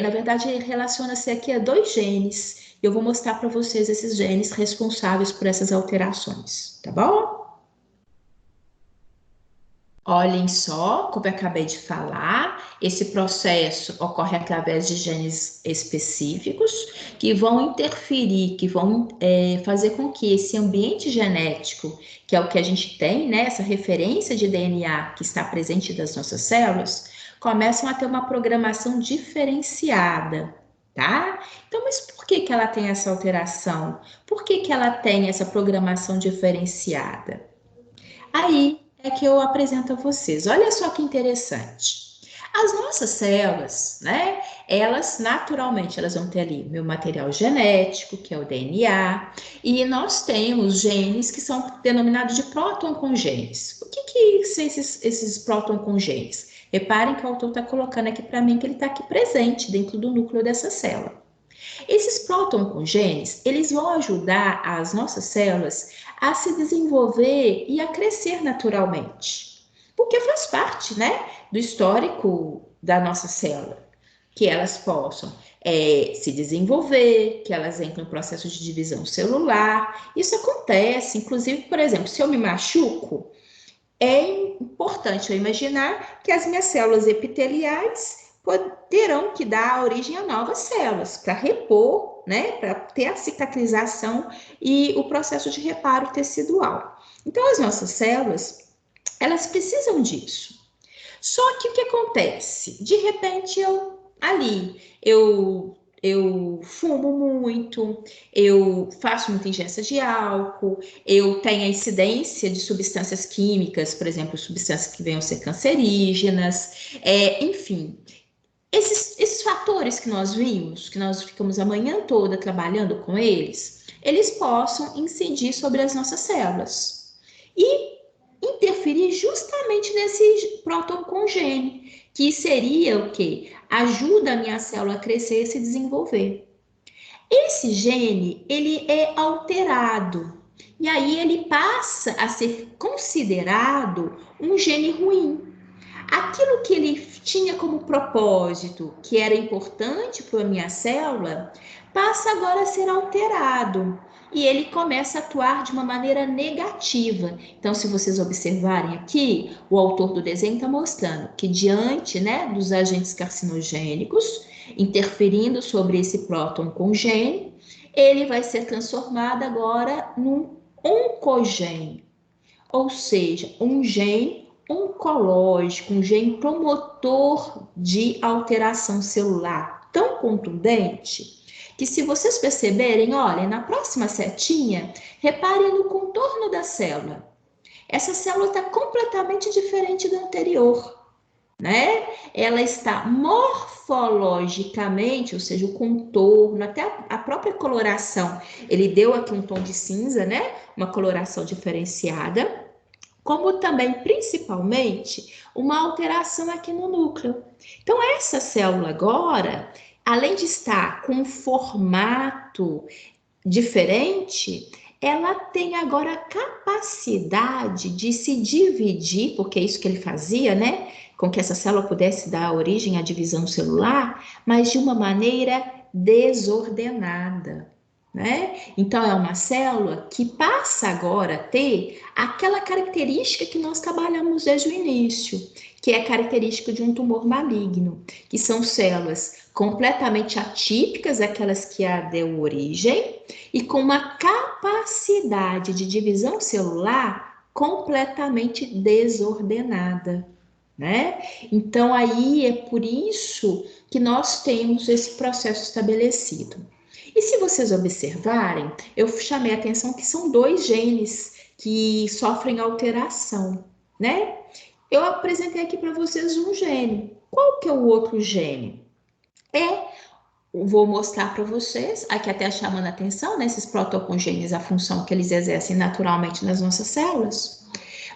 Na verdade, relaciona-se aqui a 2 genes. Eu vou mostrar para vocês esses genes responsáveis por essas alterações, tá bom? Olhem só, como eu acabei de falar, esse processo ocorre através de genes específicos que vão interferir, que vão fazer com que esse ambiente genético, que é o que a gente tem, né, essa referência de DNA que está presente das nossas células, começam a ter uma programação diferenciada, tá? Então, mas por que ela tem essa alteração? Por que ela tem essa programação diferenciada? Aí é que eu apresento a vocês. Olha só que interessante. As nossas células, né? Elas naturalmente elas vão ter ali o meu material genético, que é o DNA, e nós temos genes que são denominados de próton-congenes. O que são esses próton-congenes? Reparem que o autor está colocando aqui para mim que ele está aqui presente dentro do núcleo dessa célula. Esses próton-congenes, eles vão ajudar as nossas células a se desenvolver e a crescer naturalmente, porque faz parte, né, do histórico da nossa célula, que elas possam se desenvolver, que elas entrem no processo de divisão celular. Isso acontece, inclusive, por exemplo, se eu me machuco, é importante eu imaginar que as minhas células epiteliais terão que dar origem a novas células para repor, né, para ter a cicatrização e o processo de reparo tecidual. Então, as nossas células, elas precisam disso. Só que o que acontece? De repente, eu fumo muito, eu faço muita ingestão de álcool, eu tenho a incidência de substâncias químicas, por exemplo, substâncias que venham a ser cancerígenas, enfim. Esses fatores que nós vimos, que nós ficamos a manhã toda trabalhando com eles possam incidir sobre as nossas células e interferir justamente nesse próton-congênio, que seria o quê? Ajuda a minha célula a crescer e se desenvolver. Esse gene, ele é alterado, e aí ele passa a ser considerado um gene ruim. Aquilo que ele tinha como propósito, que era importante para a minha célula, passa agora a ser alterado e ele começa a atuar de uma maneira negativa. Então, se vocês observarem aqui, o autor do desenho está mostrando que diante, né, dos agentes carcinogênicos interferindo sobre esse próton congênio, ele vai ser transformado agora num oncogênio, ou seja, um gene oncológico, um gene promotor de alteração celular tão contundente que, se vocês perceberem, olhem, na próxima setinha, reparem no contorno da célula. Essa célula está completamente diferente da anterior, né? Ela está morfologicamente, ou seja, o contorno, até a própria coloração, ele deu aqui um tom de cinza, né? Uma coloração diferenciada, como também, principalmente, uma alteração aqui no núcleo. Então, essa célula agora, além de estar com um formato diferente, ela tem agora a capacidade de se dividir, porque é isso que ele fazia, né? Com que essa célula pudesse dar origem à divisão celular, mas de uma maneira desordenada, né? Então, é uma célula que passa agora a ter aquela característica que nós trabalhamos desde o início, que é característica de um tumor maligno, que são células completamente atípicas, aquelas que a deu origem, e com uma capacidade de divisão celular completamente desordenada, né? Então, aí é por isso que nós temos esse processo estabelecido. E se vocês observarem, eu chamei a atenção que são 2 genes que sofrem alteração, né? Eu apresentei aqui para vocês um gene. Qual que é o outro gene? Vou mostrar para vocês, aqui até chamando a atenção, né, esses protocongenes, a função que eles exercem naturalmente nas nossas células.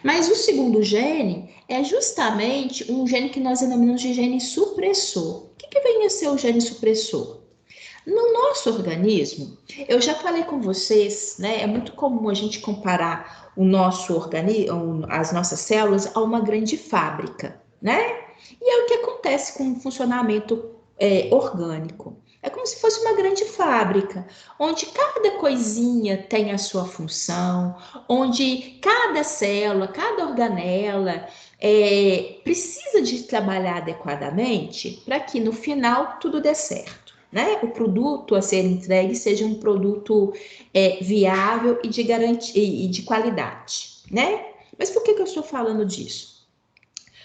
Mas o segundo gene é justamente um gene que nós denominamos de gene supressor. O que vem a ser o gene supressor? No nosso organismo, eu já falei com vocês, né? É muito comum a gente comparar o nosso organismo, as nossas células, a uma grande fábrica, né? E é o que acontece com o funcionamento orgânico. É como se fosse uma grande fábrica, onde cada coisinha tem a sua função, onde cada célula, cada organela precisa de trabalhar adequadamente para que no final tudo dê certo. Né? O produto a ser entregue seja um produto viável e de qualidade, né? Mas por que eu estou falando disso?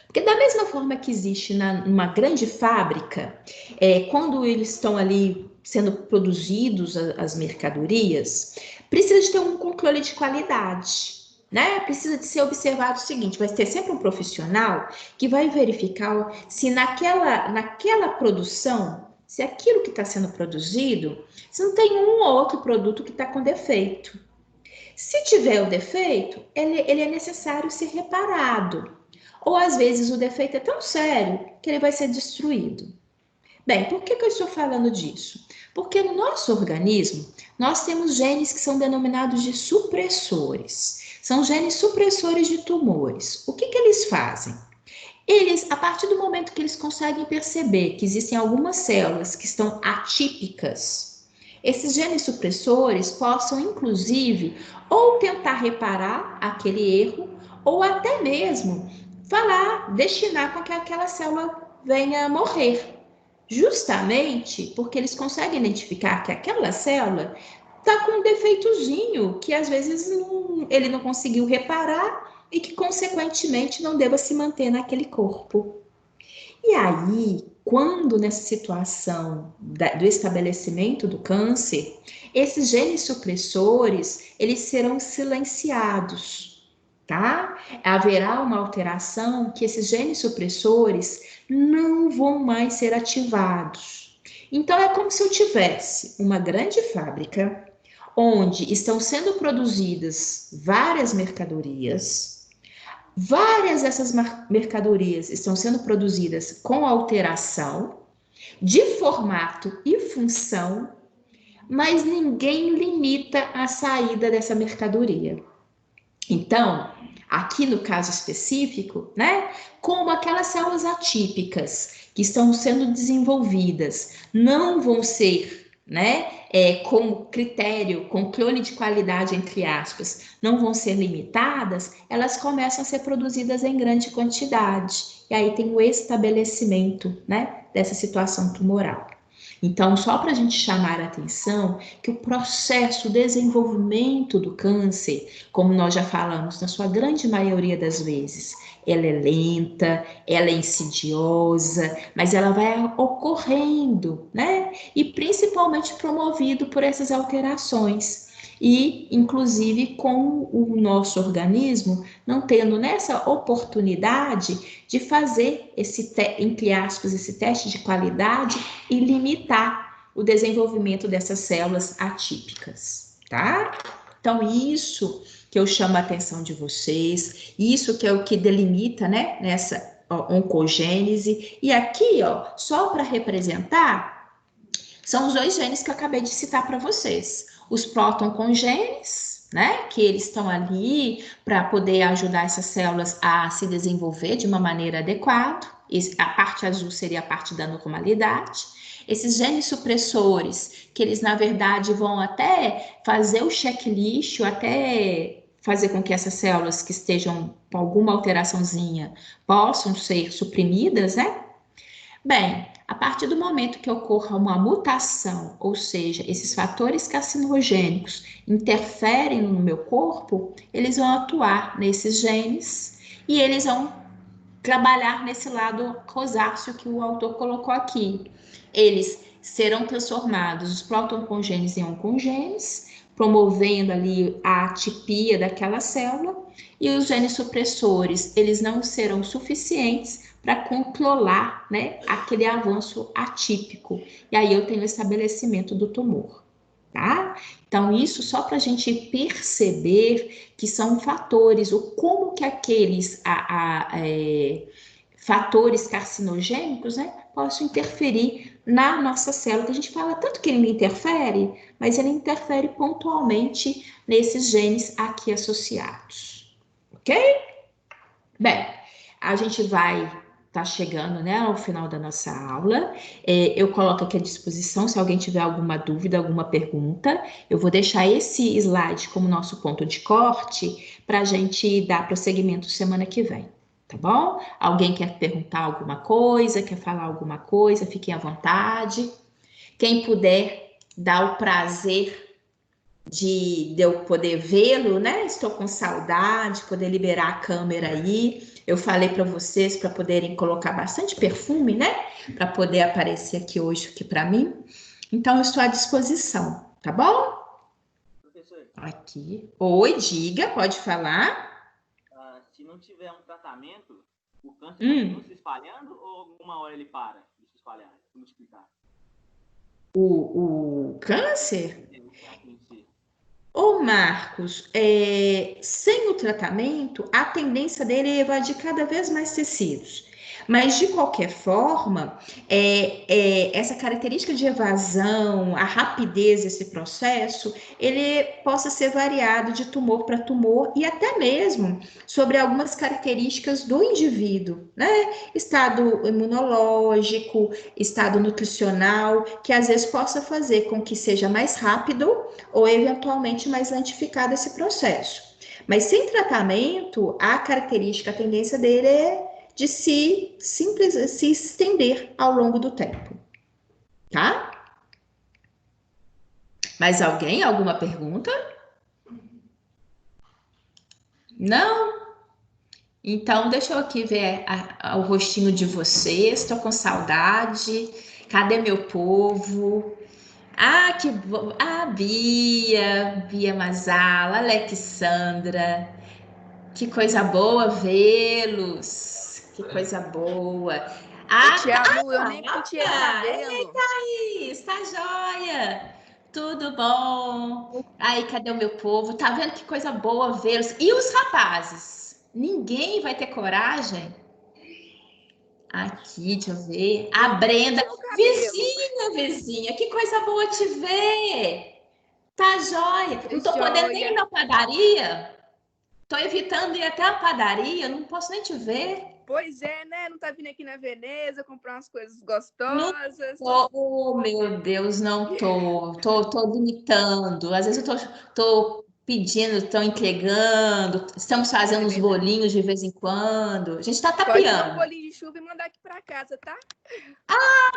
Porque da mesma forma que existe numa grande fábrica, quando eles estão ali sendo produzidos as mercadorias, precisa de ter um controle de qualidade, né? Precisa de ser observado o seguinte, vai ter sempre um profissional que vai verificar se naquela produção, se aquilo que está sendo produzido, se não tem um ou outro produto que está com defeito. Se tiver o defeito, ele é necessário ser reparado. Ou às vezes o defeito é tão sério que ele vai ser destruído. Bem, por que eu estou falando disso? Porque no nosso organismo, nós temos genes que são denominados de supressores. São genes supressores de tumores. O que eles fazem? Eles, a partir do momento que eles conseguem perceber que existem algumas células que estão atípicas, esses genes supressores possam, inclusive, ou tentar reparar aquele erro, ou até mesmo destinar para que aquela célula venha a morrer. Justamente porque eles conseguem identificar que aquela célula está com um defeitozinho que às vezes ele não conseguiu reparar e que, consequentemente, não deva se manter naquele corpo. E aí, quando nessa situação do estabelecimento do câncer, esses genes supressores, eles serão silenciados, tá? Haverá uma alteração que esses genes supressores não vão mais ser ativados. Então, é como se eu tivesse uma grande fábrica onde estão sendo produzidas várias mercadorias. Várias dessas mercadorias estão sendo produzidas com alteração de formato e função, mas ninguém limita a saída dessa mercadoria. Então, aqui no caso específico, né, como aquelas células atípicas que estão sendo desenvolvidas não vão ser, né, como critério, com clone de qualidade, entre aspas, não vão ser limitadas, elas começam a ser produzidas em grande quantidade. E aí tem o estabelecimento, né, dessa situação tumoral. Então, só para a gente chamar a atenção que o processo, o desenvolvimento do câncer, como nós já falamos, na sua grande maioria das vezes, ela é lenta, ela é insidiosa, mas ela vai ocorrendo, né? E principalmente promovido por essas alterações. E, inclusive, com o nosso organismo não tendo nessa oportunidade de fazer entre aspas, esse teste de qualidade e limitar o desenvolvimento dessas células atípicas, tá? Então, isso que eu chamo a atenção de vocês, isso que é o que delimita, né, nessa oncogênese. E aqui, ó, só para representar, são os dois genes que eu acabei de citar para vocês. Os próton-congenes, né, que eles estão ali para poder ajudar essas células a se desenvolver de uma maneira adequada. A parte azul seria a parte da normalidade. Esses genes supressores, que eles, na verdade, vão até fazer o checklist, ou até fazer com que essas células que estejam com alguma alteraçãozinha possam ser suprimidas, né? Bem, a partir do momento que ocorra uma mutação, ou seja, esses fatores carcinogênicos interferem no meu corpo, eles vão atuar nesses genes e eles vão trabalhar nesse lado rosáceo que o autor colocou aqui. Eles serão transformados, os próton-congenes em oncogenes, promovendo ali a atipia daquela célula, e os genes supressores, eles não serão suficientes para controlar, né, aquele avanço atípico. E aí eu tenho o estabelecimento do tumor, tá? Então, isso só para a gente perceber que são fatores, ou como que aqueles fatores carcinogênicos, né, possam interferir na nossa célula, que a gente fala tanto que ele interfere, mas ele interfere pontualmente nesses genes aqui associados, ok? Bem, a gente vai tá chegando, né, ao final da nossa aula. Eu coloco aqui à disposição, se alguém tiver alguma dúvida, alguma pergunta, eu vou deixar esse slide como nosso ponto de corte para a gente dar prosseguimento semana que vem, tá bom? Alguém quer perguntar alguma coisa, quer falar alguma coisa, fiquem à vontade. Quem puder dar o prazer de eu poder vê-lo, né? Estou com saudade, poder liberar a câmera aí. Eu falei para vocês para poderem colocar bastante perfume, né? Para poder aparecer aqui hoje aqui para mim. Então, eu estou à disposição, tá bom? Aqui. Oi, diga, pode falar? Se não tiver um tratamento, o câncer continua se espalhando ou alguma hora ele para de se espalhar? Como explicar? O câncer? Sim. Ô, Marcos, sem o tratamento, a tendência dele é evadir cada vez mais tecidos. Mas, de qualquer forma, essa característica de evasão, a rapidez desse processo, ele possa ser variado de tumor para tumor e até mesmo sobre algumas características do indivíduo, né? Estado imunológico, estado nutricional, que às vezes possa fazer com que seja mais rápido ou eventualmente mais lentificado esse processo. Mas sem tratamento, a característica, a tendência dele é de se estender ao longo do tempo, tá? Mais alguém? Alguma pergunta? Não? Então, deixa eu aqui ver o rostinho de vocês. Estou com saudade. Cadê meu povo? Ah, que bom. Ah, Bia Mazala, Alexandra. Que coisa boa vê-los. Que coisa boa. Ah, Tia Lu, eu nem pentei cabelo. Está joia. Tudo bom? Aí, cadê o meu povo? Tá vendo que coisa boa vê-los? E os rapazes? Ninguém vai ter coragem? Aqui, deixa eu ver. A Brenda. Vizinha, que coisa boa te ver. Tá joia. Não tô podendo nem ir na padaria. Tô evitando ir até a padaria, não posso nem te ver. Pois é, né? Não tá vindo aqui na Veneza comprar umas coisas gostosas. Oh, meu Deus, não tô. Tô limitando. Às vezes eu tô pedindo, estão entregando, estamos fazendo uns bolinhos de vez em quando. A gente tá Pode tapeando. dar um bolinho de chuva e mandar aqui pra casa, tá?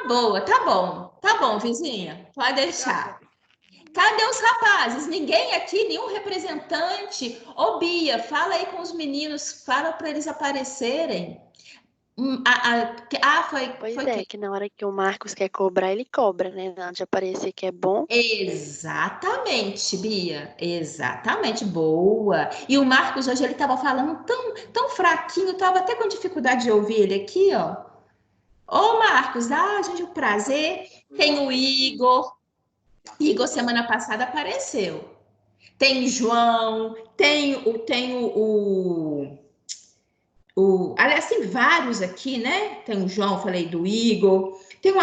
Boa, tá bom, vizinha, pode deixar. Cadê os rapazes? Ninguém aqui, nenhum representante. Ô, Bia, fala aí com os meninos, fala para eles aparecerem. Pois é, que na hora que o Marcos quer cobrar, ele cobra, né? Na hora de aparecer que é bom. Exatamente, Bia. Exatamente, boa. E o Marcos hoje ele estava falando tão fraquinho, estava até com dificuldade de ouvir ele aqui, ó. Ô, Marcos, dá a gente o prazer. Tem o Igor. Igor semana passada apareceu. Tem João, tem aliás, tem vários aqui, né? Tem o João, falei do Igor. Tem o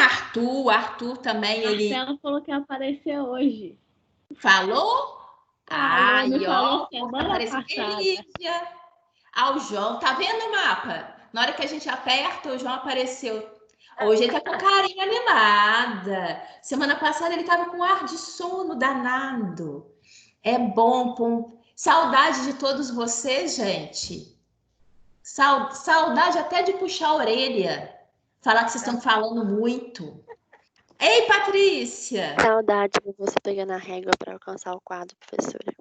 Arthur também, ele... Marcela falou que apareceu hoje. Falou? Me falou semana passada. O João, tá vendo o mapa? Na hora que a gente aperta, o João apareceu. Hoje ele tá com carinha animada. Semana passada ele tava com ar de sono danado. É bom. Saudade de todos vocês, gente. Saudade até de puxar a orelha. Falar que vocês estão falando muito. Ei, Patrícia! Saudade de você pegando a régua para alcançar o quadro, professora.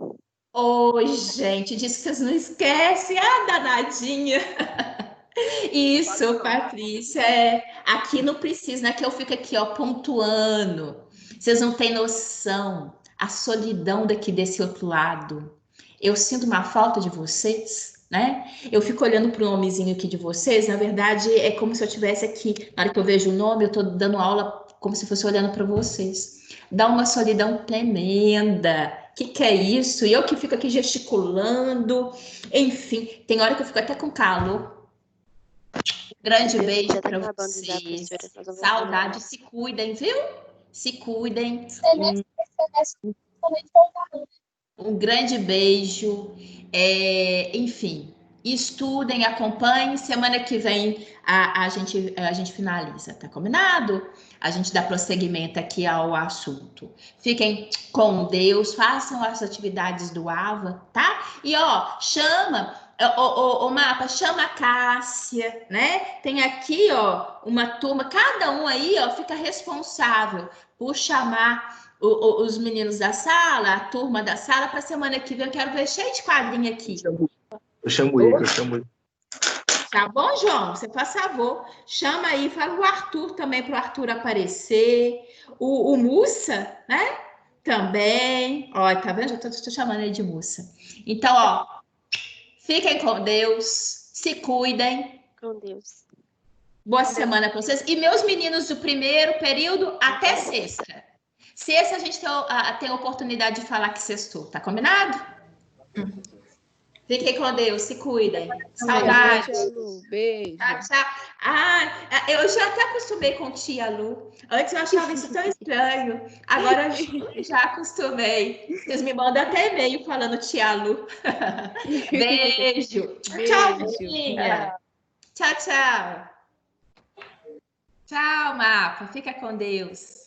Oi, gente, diz que vocês não esquecem. Ah, danadinha. Isso, Patrícia. Aqui não precisa, né? Que eu fico aqui, ó, pontuando. Vocês não têm noção. A solidão daqui desse outro lado. Eu sinto uma falta de vocês, né? Eu fico olhando para o nomezinho aqui de vocês. Na verdade, é como se eu estivesse aqui. Na hora que eu vejo o nome, eu estou dando aula como se fosse olhando para vocês. Dá uma solidão tremenda. O que é isso? E eu que fico aqui gesticulando. Enfim, tem hora que eu fico até com calor. Grande beijo para vocês. Saudade. Se cuidem, viu? Se cuidem. Um grande beijo. Enfim, estudem, acompanhem. Semana que vem a gente finaliza, tá combinado? A gente dá prosseguimento aqui ao assunto. Fiquem com Deus, façam as atividades do AVA, tá? E ó, chama o Mapa, chama a Cássia, né? Tem aqui, ó, uma turma, cada um aí, ó, fica responsável por chamar os meninos da sala, a turma da sala, para semana que vem. Eu quero ver cheio de quadrinho aqui. Eu chamo o Igor. Tá bom, João? Você faz favor. Chama aí, fala o Arthur também, para o Arthur aparecer. O Mussa, né? Também. Ó, tá vendo? Já tô chamando ele de moça. Então, ó, fiquem com Deus, se cuidem. Com Deus. Boa semana para vocês. E meus meninos do primeiro período, até sexta. Sexta a gente tem a oportunidade de falar que sextou, tá combinado? Fiquem com Deus, se cuidem. Saudade. Beijo. Tchau. Eu já até acostumei com tia Lu. Antes eu achava isso tão estranho. Agora eu já acostumei. Vocês me mandam até e-mail falando tia Lu. Beijo. Tchau, Virginia. Tchau. Tchau, Mapa. Fica com Deus.